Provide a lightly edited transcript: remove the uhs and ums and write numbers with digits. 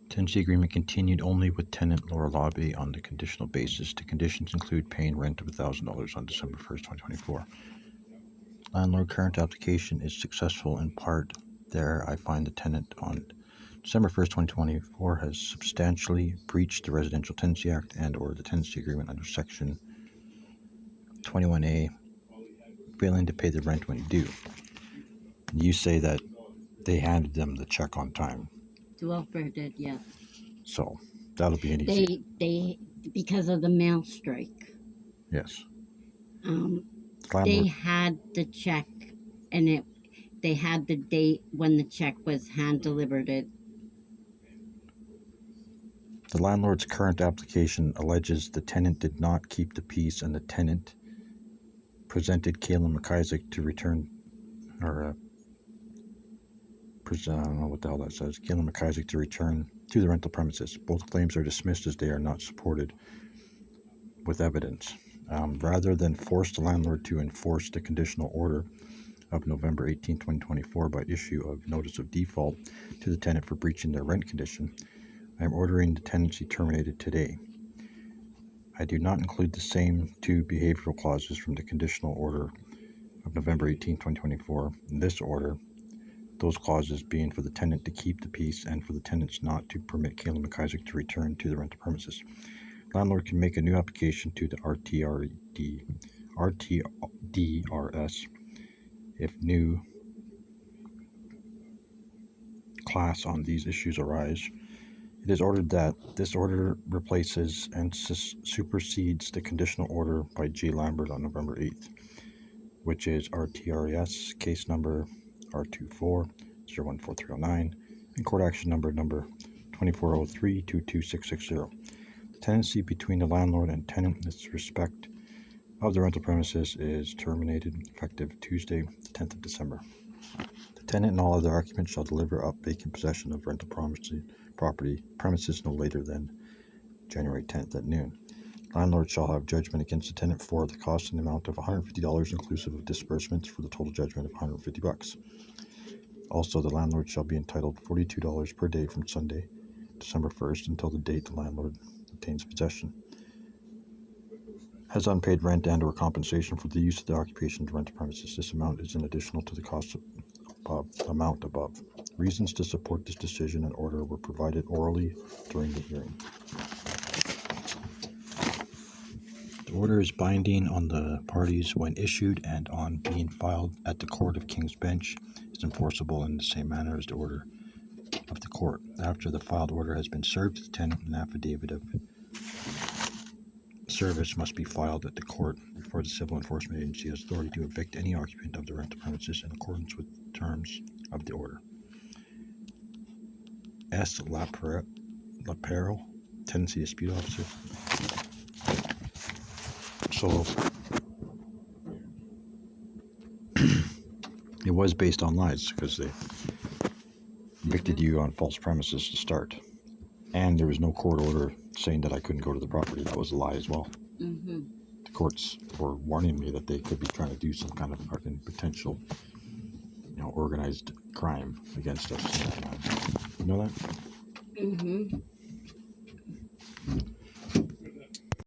Tenancy agreement continued only with tenant lower lobby on the conditional basis. The conditions include paying rent of $1,000 on December 1st, 2024. Landlord current application is successful in part. There, I find the tenant on December 1st, 2024 has substantially breached the Residential Tenancy Act and or the tenancy agreement under Section 21A, failing to pay the rent when due. You say that they handed them the check on time. Developer did, yeah. So that'll be an easy. They because of the mail strike. Yes. They had the check, and they had the date when the check was hand delivered. The landlord's current application alleges the tenant did not keep the peace, and the tenant presented Kaylin McIsaac to return, or I don't know what the hell that says. Kaylin McIsaac to return to the rental premises. Both claims are dismissed as they are not supported with evidence. Rather than force the landlord to enforce the conditional order of November 18, 2024 by issue of notice of default to the tenant for breaching their rent condition, I am ordering the tenancy terminated today. I do not include the same two behavioral clauses from the conditional order of November 18, 2024 in this order, those clauses being for the tenant to keep the peace and for the tenants not to permit Kaylin McIsaac to return to the rental premises. Landlord can make a new application to the RTDRS if new class on these issues arise. It is ordered that this order replaces and supersedes the conditional order by J. Lambert on November 8th, which is RTRS case number R24-014309 and court action number 2403-22660. The tenancy between the landlord and tenant in this respect of the rental premises is terminated effective Tuesday, the 10th of December. The tenant and all other occupants shall deliver up vacant possession of rental property premises no later than January 10th at noon. Landlord shall have judgment against the tenant for the cost in the amount of $150 inclusive of disbursements for the total judgment of $150. Also, the landlord shall be entitled $42 per day from Sunday, December 1st, until the date the landlord obtains possession. Has unpaid rent and or compensation for the use of the occupation of the rental premises. This amount is in additional to the cost amount above. Reasons to support this decision and order were provided orally during the hearing. The order is binding on the parties when issued and on being filed at the Court of King's Bench is enforceable in the same manner as the order of the court. After the filed order has been served to the tenant, an affidavit of service must be filed at the court before the civil enforcement agency has authority to evict any occupant of the rental premises in accordance with terms of the order. S. Lapero, Tenancy Dispute Officer. So it was based on lies because they evicted you on false premises to start. And there was no court order saying that I couldn't go to the property. That was a lie as well. Mm-hmm. The courts were warning me that they could be trying to do some kind of fucking potential, organized crime against us. You know that? Mm-hmm.